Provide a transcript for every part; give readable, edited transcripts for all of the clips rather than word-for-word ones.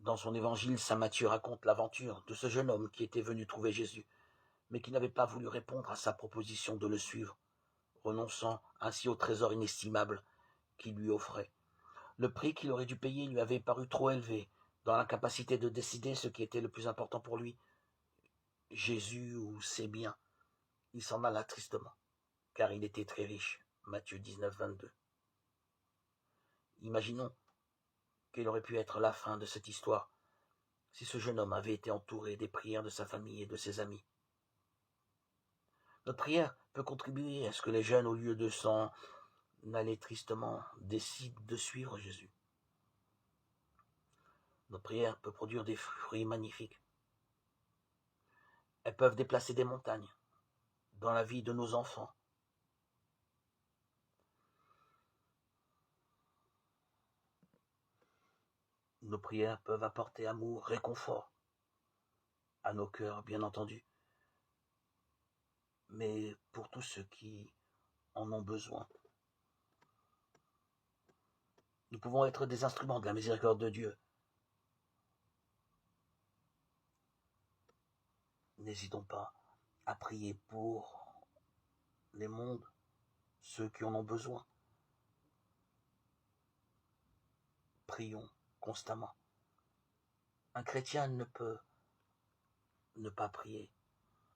Dans son évangile, saint Matthieu raconte l'aventure de ce jeune homme qui était venu trouver Jésus, mais qui n'avait pas voulu répondre à sa proposition de le suivre, renonçant ainsi au trésor inestimable qu'il lui offrait. Le prix qu'il aurait dû payer lui avait paru trop élevé, dans l'incapacité de décider ce qui était le plus important pour lui, Jésus ou ses biens. Il s'en alla tristement, car il était très riche. Matthieu 19, 22. Imaginons quelle aurait pu être la fin de cette histoire si ce jeune homme avait été entouré des prières de sa famille et de ses amis. Notre prière peut contribuer à ce que les jeunes, au lieu de s'en aller tristement, décident de suivre Jésus. Notre prière peut produire des fruits magnifiques. Elles peuvent déplacer des montagnes dans la vie de nos enfants. Nos prières peuvent apporter amour, réconfort à nos cœurs, bien entendu, mais pour tous ceux qui en ont besoin. Nous pouvons être des instruments de la miséricorde de Dieu. N'hésitons pas à prier pour les mondes, ceux qui en ont besoin. Prions constamment. Un chrétien ne peut ne pas prier.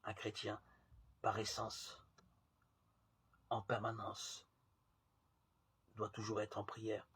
Un chrétien, par essence, en permanence, doit toujours être en prière.